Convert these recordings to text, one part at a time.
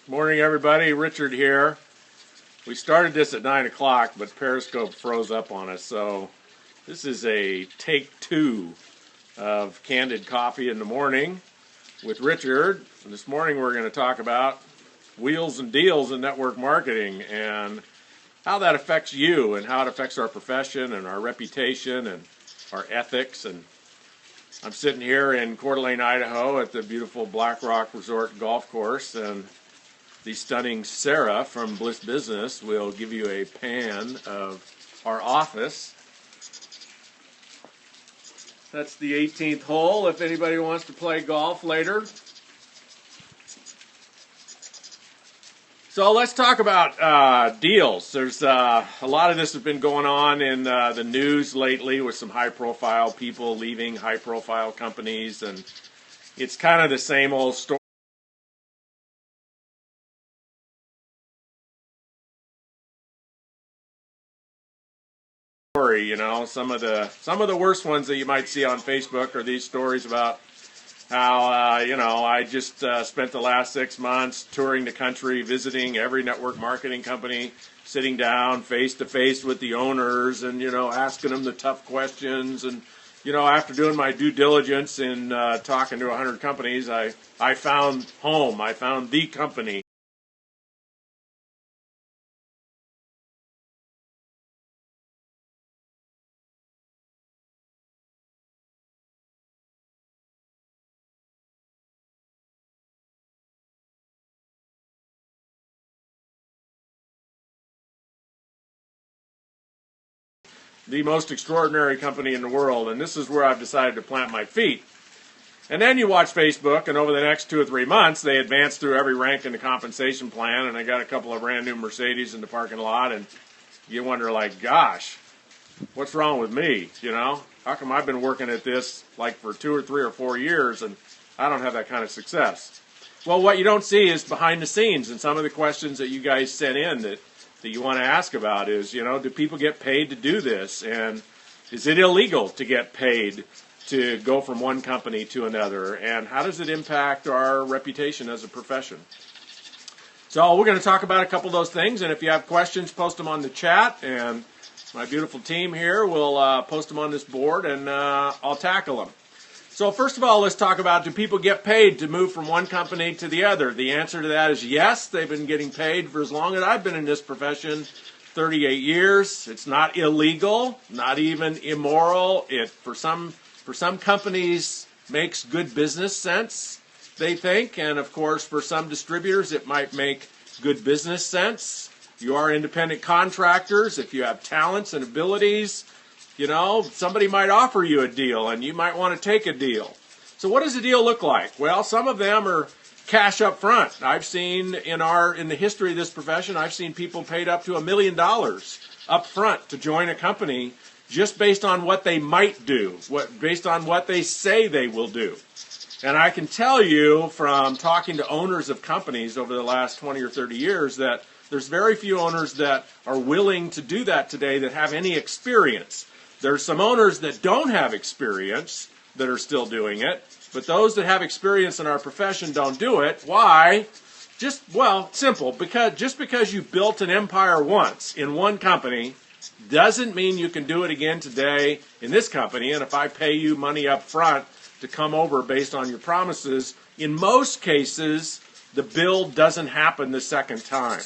Morning, everybody. Richard here. We started this at 9 o'clock, but Periscope froze up on us, so this is a take 2 of Candid Coffee in the morning with Richard. And this morning we're going to talk about wheels and deals in network marketing and how that affects you and how it affects our profession and our reputation and our ethics. And I'm sitting here in Coeur d'Alene, Idaho at the beautiful Black Rock Resort Golf Course, and the stunning Sarah from Bliss Business will give you a pan of our office. That's the 18th hole if anybody wants to play golf later. So let's talk about deals. There's a lot of this has been going on in the news lately with some high-profile people leaving high-profile companies, and it's kind of the same old story. You know, some of the worst ones that you might see on Facebook are these stories about how I just spent the last 6 months touring the country, visiting every network marketing company, sitting down face to face with the owners, and asking them the tough questions. And after doing my due diligence in talking to 100 companies, I found home. I found the company. The most extraordinary company in the world, and this is where I've decided to plant my feet. And then you watch Facebook, and over the next 2 or 3 months, they advance through every rank in the compensation plan, and I got a couple of brand new Mercedes in the parking lot, and you wonder, gosh, what's wrong with me, How come I've been working at this, for 2 or 3 or 4 years, and I don't have that kind of success? Well, what you don't see is behind the scenes, and some of the questions that you guys sent in that you want to ask about is, do people get paid to do this? And is it illegal to get paid to go from one company to another? And how does it impact our reputation as a profession? So we're going to talk about a couple of those things. And if you have questions, post them on the chat. And my beautiful team here will post them on this board, and I'll tackle them. So first of all, let's talk about, do people get paid to move from one company to the other? The answer to that is yes. They've been getting paid for as long as I've been in this profession, 38 years. It's not illegal, not even immoral. It for some companies makes good business sense, they think, and of course for some distributors it might make good business sense. You are independent contractors. If you have talents and abilities, somebody might offer you a deal, and you might want to take a deal. So what does a deal look like? Well, some of them are cash up front. I've seen in the history of this profession, I've seen people paid up to $1 million up front to join a company just based on what they might do, based on what they say they will do. And I can tell you from talking to owners of companies over the last 20 or 30 years that there's very few owners that are willing to do that today that have any experience. There's some owners that don't have experience that are still doing it, but those that have experience in our profession don't do it. Why? Simple. Because you built an empire once in one company doesn't mean you can do it again today in this company. And if I pay you money up front to come over based on your promises, in most cases, the build doesn't happen the second time.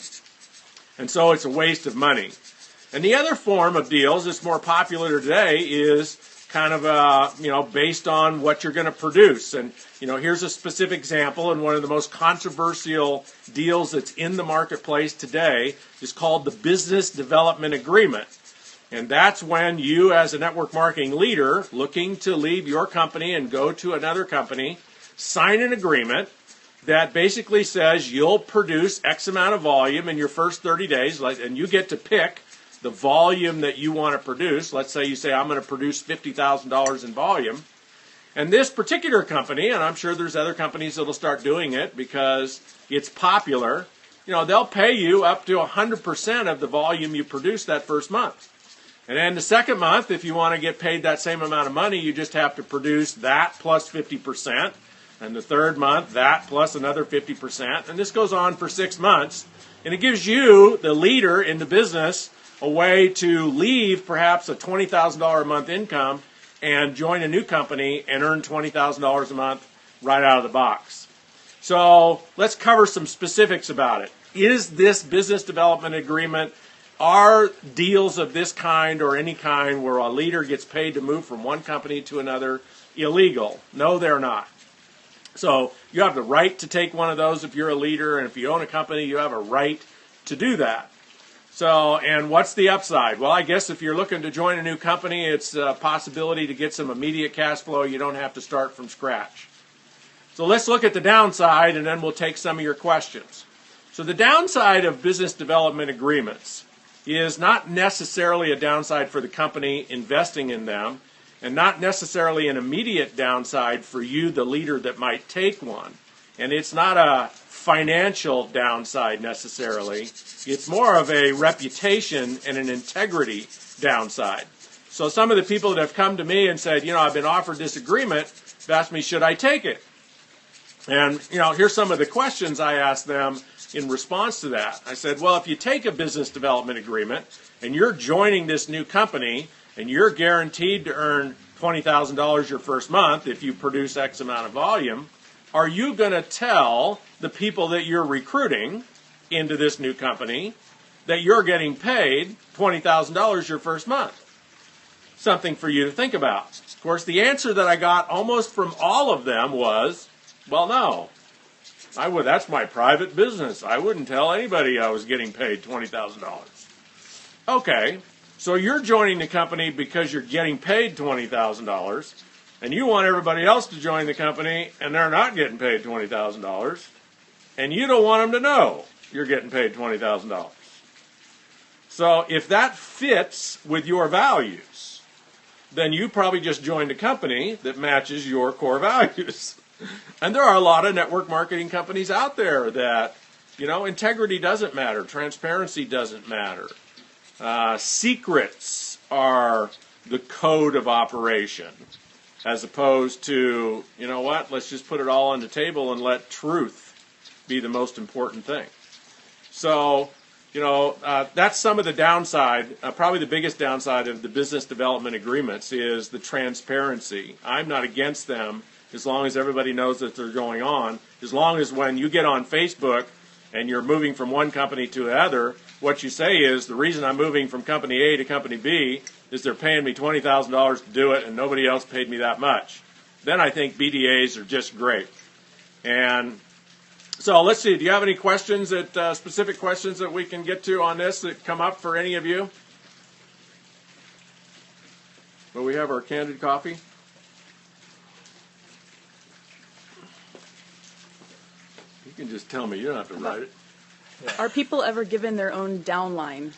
And so it's a waste of money. And the other form of deals that's more popular today is kind of, based on what you're going to produce. And, here's a specific example, and one of the most controversial deals that's in the marketplace today is called the Business Development Agreement. And that's when you, as a network marketing leader, looking to leave your company and go to another company, sign an agreement that basically says you'll produce X amount of volume in your first 30 days, and you get to pick the volume that you want to produce. Let's say you say, I'm going to produce $50,000 in volume. And this particular company, and I'm sure there's other companies that will start doing it because it's popular, they'll pay you up to 100% of the volume you produce that first month. And then the second month, if you want to get paid that same amount of money, you just have to produce that plus 50%. And the third month, that plus another 50%. And this goes on for 6 months. And it gives you, the leader in the business, a way to leave perhaps a $20,000 a month income and join a new company and earn $20,000 a month right out of the box. So let's cover some specifics about it. Is this business development agreement, are deals of this kind or any kind where a leader gets paid to move from one company to another illegal? No, they're not. So you have the right to take one of those if you're a leader, and if you own a company, you have a right to do that. So, and what's the upside? Well, I guess if you're looking to join a new company, it's a possibility to get some immediate cash flow. You don't have to start from scratch. So let's look at the downside, and then we'll take some of your questions. So the downside of business development agreements is not necessarily a downside for the company investing in them, and not necessarily an immediate downside for you, the leader that might take one. And it's not a financial downside necessarily. It's more of a reputation and an integrity downside. So some of the people that have come to me and said, you know, I've been offered this agreement, have asked me, should I take it? And, you know, here's some of the questions I asked them in response to that. I said, well, if you take a business development agreement and you're joining this new company and you're guaranteed to earn $20,000 your first month if you produce X amount of volume, are you going to tell the people that you're recruiting into this new company that you're getting paid $20,000 your first month? Something for you to think about. Of course, the answer that I got almost from all of them was, well, no. That's my private business. I wouldn't tell anybody I was getting paid $20,000. Okay, so you're joining the company because you're getting paid $20,000, and you want everybody else to join the company, and they're not getting paid $20,000, and you don't want them to know you're getting paid $20,000. So if that fits with your values, then you probably just joined a company that matches your core values. And there are a lot of network marketing companies out there that, you know, integrity doesn't matter, transparency doesn't matter. Secrets are the code of operation, as opposed to, you know what, let's just put it all on the table and let truth be the most important thing. So, you know, that's some of the downside. Probably the biggest downside of the business development agreements is the transparency. I'm not against them as long as everybody knows that they're going on. As long as when you get on Facebook and you're moving from one company to another, what you say is, the reason I'm moving from company A to company B is they're paying me $20,000 to do it and nobody else paid me that much. Then I think BDAs are just great. And so let's see, do you have any questions, specific questions that we can get to on this that come up for any of you? Well, we have our Candid Coffee. You can just tell me. You don't have to write it. Yeah. Are people ever given their own downline?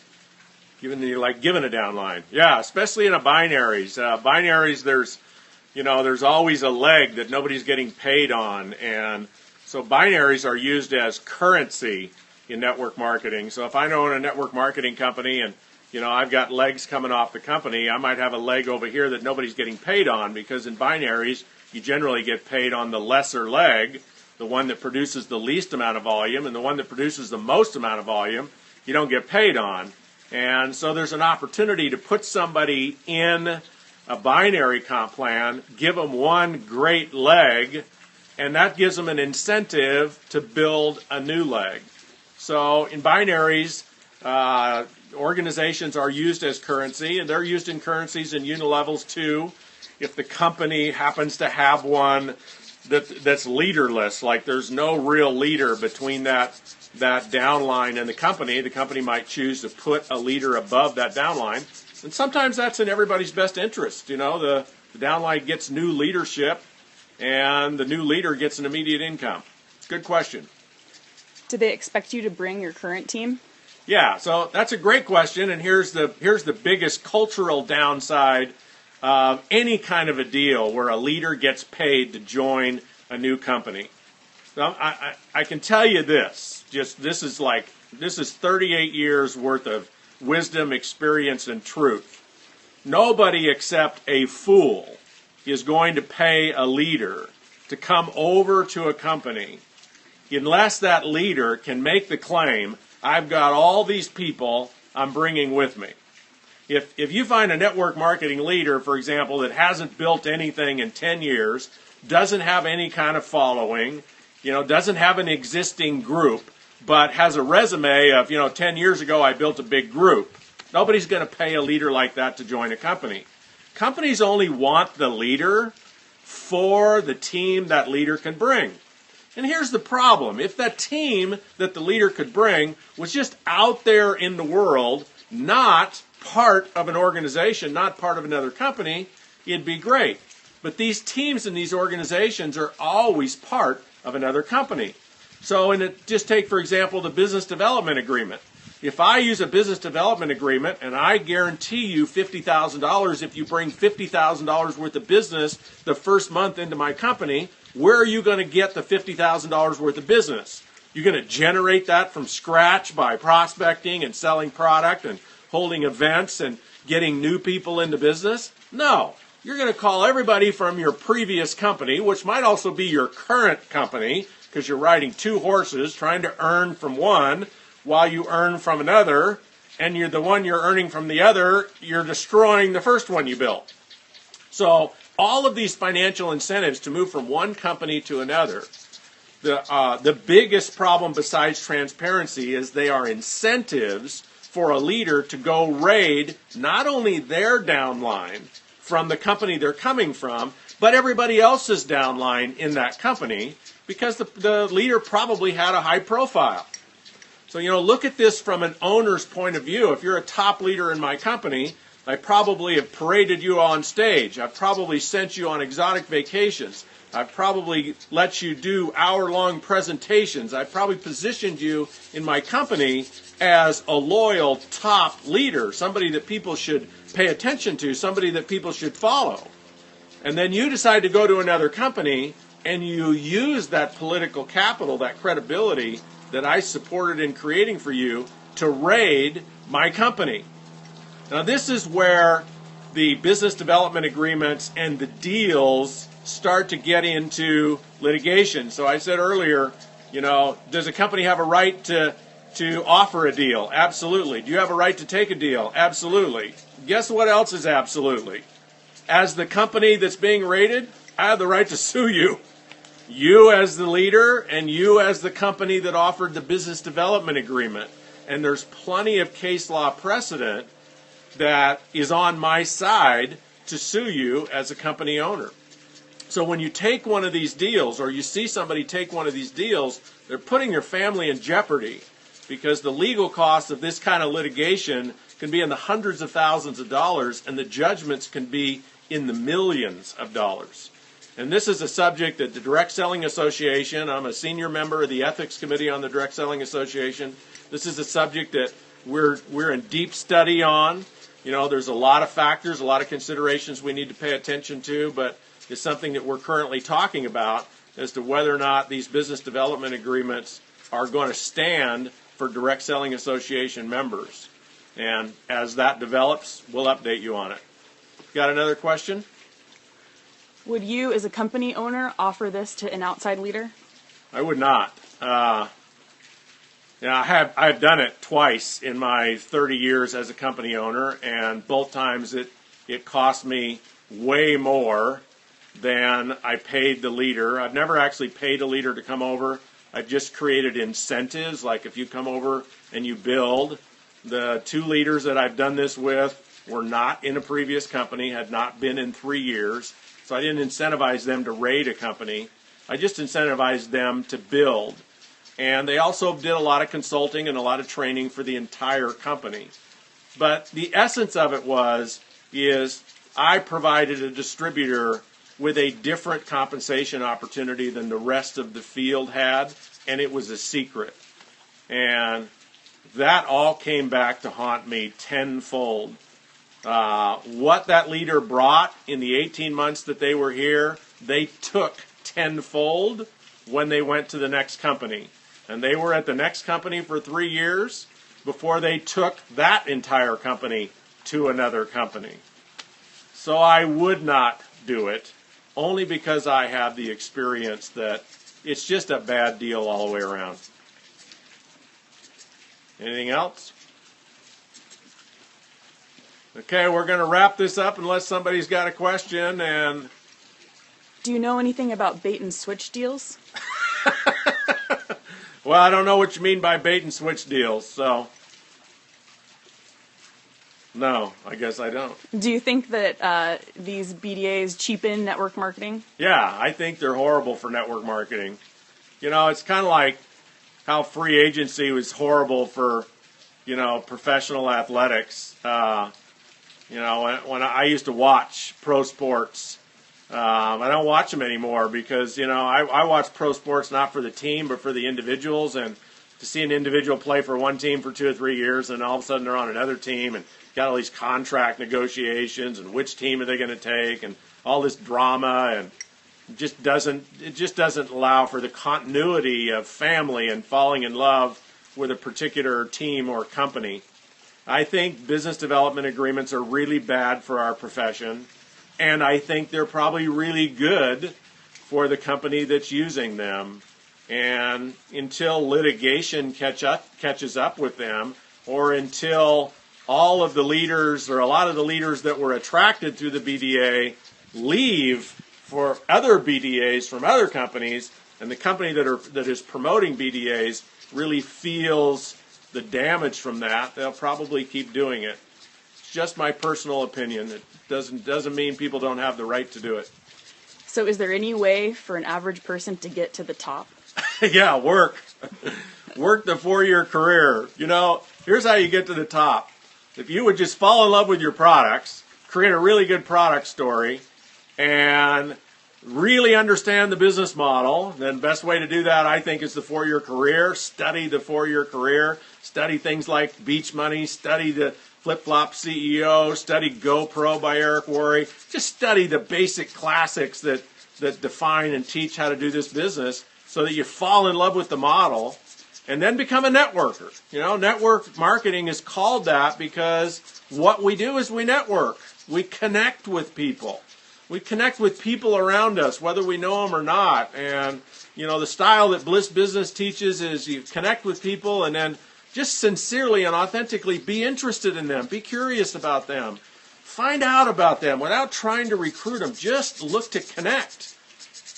Given a downline. Yeah, especially in a binaries. Binaries, there's always a leg that nobody's getting paid on. And so binaries are used as currency in network marketing. So if I own a network marketing company and, you know, I've got legs coming off the company, I might have a leg over here that nobody's getting paid on, because in binaries, you generally get paid on the lesser leg, the one that produces the least amount of volume, and the one that produces the most amount of volume, you don't get paid on. And so there's an opportunity to put somebody in a binary comp plan, give them one great leg, and that gives them an incentive to build a new leg. So in binaries, organizations are used as currency, and they're used in currencies in unilevels too. If the company happens to have one that's leaderless, like there's no real leader between that downline and the company might choose to put a leader above that downline. And sometimes that's in everybody's best interest. You know, the downline gets new leadership, and the new leader gets an immediate income. Good question. Do they expect you to bring your current team? Yeah, so that's a great question, and here's the biggest cultural downside of any kind of a deal where a leader gets paid to join a new company. Now, I can tell you this. This is 38 years worth of wisdom, experience, and truth. Nobody except a fool is going to pay a leader to come over to a company unless that leader can make the claim, I've got all these people I'm bringing with me. If you find a network marketing leader, for example, that hasn't built anything in 10 years, doesn't have any kind of following, doesn't have an existing group, but has a resume of, 10 years ago I built a big group, nobody's going to pay a leader like that to join a company. Companies only want the leader for the team that leader can bring. And here's the problem. If that team that the leader could bring was just out there in the world, not part of an organization, not part of another company, it'd be great. But these teams and these organizations are always part of another company. So just take, for example, the business development agreement. If I use a business development agreement and I guarantee you $50,000 if you bring $50,000 worth of business the first month into my company, where are you going to get the $50,000 worth of business? You're going to generate that from scratch by prospecting and selling product and holding events and getting new people into business? No. You're going to call everybody from your previous company, which might also be your current company, because you're riding two horses trying to earn from one while you earn from another, and the one you're earning from the other, you're destroying the first one you built. So all of these financial incentives to move from one company to another, the biggest problem besides transparency is they are incentives for a leader to go raid not only their downline from the company they're coming from, but everybody else's downline in that company, because the leader probably had a high profile. So, look at this from an owner's point of view. If you're a top leader in my company, I probably have paraded you on stage. I've probably sent you on exotic vacations. I've probably let you do hour-long presentations. I've probably positioned you in my company as a loyal top leader, somebody that people should pay attention to, somebody that people should follow. And then you decide to go to another company and you use that political capital, that credibility that I supported in creating for you to raid my company. Now this is where the business development agreements and the deals start to get into litigation. So I said earlier, does a company have a right to offer a deal? Absolutely. Do you have a right to take a deal? Absolutely. Guess what else is absolutely? As the company that's being raided, I have the right to sue you. You as the leader and you as the company that offered the business development agreement. And there's plenty of case law precedent that is on my side to sue you as a company owner. So when you take one of these deals, or you see somebody take one of these deals, they're putting your family in jeopardy, because the legal cost of this kind of litigation can be in the hundreds of thousands of dollars, and the judgments can be in the millions of dollars. And this is a subject that the Direct Selling Association, I'm a senior member of the Ethics Committee on the Direct Selling Association. This is a subject that we're in deep study on. There's a lot of factors, a lot of considerations we need to pay attention to, but it's something that we're currently talking about as to whether or not these business development agreements are going to stand for Direct Selling Association members. And as that develops, we'll update you on it. Got another question? Would you, as a company owner, offer this to an outside leader? I would not. I've done it twice in my 30 years as a company owner, and both times it cost me way more than I paid the leader. I've never actually paid a leader to come over. I've just created incentives, like if you come over and you build. The two leaders that I've done this with were not in a previous company, had not been in 3 years. So I didn't incentivize them to raid a company. I just incentivized them to build. And they also did a lot of consulting and a lot of training for the entire company. But the essence of it is I provided a distributor with a different compensation opportunity than the rest of the field had, and it was a secret. And that all came back to haunt me tenfold. What that leader brought in the 18 months that they were here, they took tenfold when they went to the next company. And they were at the next company for 3 years before they took that entire company to another company. So I would not do it. only because I have the experience that it's just a bad deal all the way around. Anything else? Okay, we're going to wrap this up unless somebody's got a question. And do you know anything about bait and switch deals? Well, I don't know what you mean by bait and switch deals, so no, I guess I don't. Do you think that these BDAs cheapen network marketing? Yeah, I think they're horrible for network marketing. You know, it's kind of like how free agency was horrible for, you know, professional athletics. You know, when I used to watch pro sports, I don't watch them anymore because, you know, I watch pro sports not for the team but for the individuals, and to see an individual play for one team for 2 or 3 years and all of a sudden they're on another team and got all these contract negotiations and which team are they going to take and all this drama, and it just doesn't allow for the continuity of family and falling in love with a particular team or company. I think business development agreements are really bad for our profession, and I think they're probably really good for the company that's using them. And until litigation catches up with them, or until all of the leaders or a lot of the leaders that were attracted through the BDA leave for other BDAs from other companies, and the company that is promoting BDAs really feels the damage from that, they'll probably keep doing it. It's just my personal opinion. It doesn't mean people don't have the right to do it. So is there any way for an average person to get to the top? Yeah, work the 4-year career. You know, here's how you get to the top. If you would just fall in love with your products, create a really good product story, and really understand the business model, then the best way to do that, I think, is the 4-year career. Study the 4-year career. Study things like Beach Money. Study the Flip-Flop CEO. Study GoPro by Eric Worre. Just study the basic classics that define and teach how to do this business so that you fall in love with the model and then become a networker. You know, network marketing is called that because what we do is we network. We connect with people. We connect with people around us, whether we know them or not. And, you know, the style that Bliss Business teaches is you connect with people and then just sincerely and authentically be interested in them. Be curious about them. Find out about them without trying to recruit them. Just look to connect.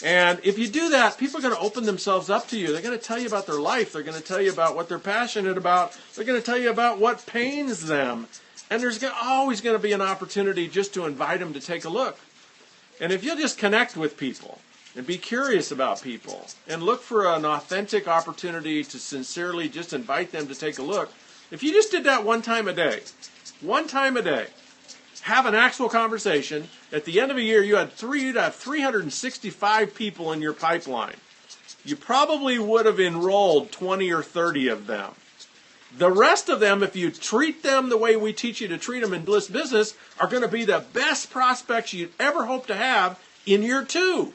And if you do that, people are going to open themselves up to you. They're going to tell you about their life. They're going to tell you about what they're passionate about. They're going to tell you about what pains them. And there's always going to be an opportunity just to invite them to take a look. And if you just connect with people and be curious about people and look for an authentic opportunity to sincerely just invite them to take a look, if you just did that one time a day, have an actual conversation, at the end of a year you'd have 365 people in your pipeline. You probably would have enrolled 20 or 30 of them. The rest of them, if you treat them the way we teach you to treat them in Bliss Business, are going to be the best prospects you'd ever hope to have in year 2.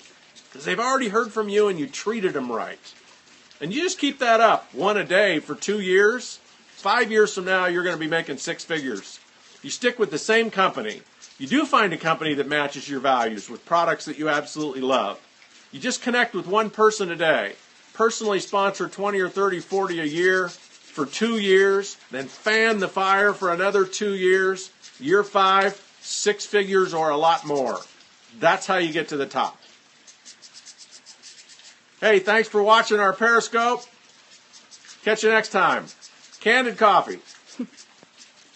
Because they've already heard from you and you treated them right. And you just keep that up, one a day for 2 years. 5 years from now, you're going to be making 6 figures. You stick with the same company. You do find a company that matches your values with products that you absolutely love. You just connect with one person a day. Personally sponsor 20 or 30, 40 a year for 2 years, then fan the fire for another 2 years. Year 5, 6 figures or a lot more. That's how you get to the top. Hey, thanks for watching our Periscope. Catch you next time. Candid Coffee.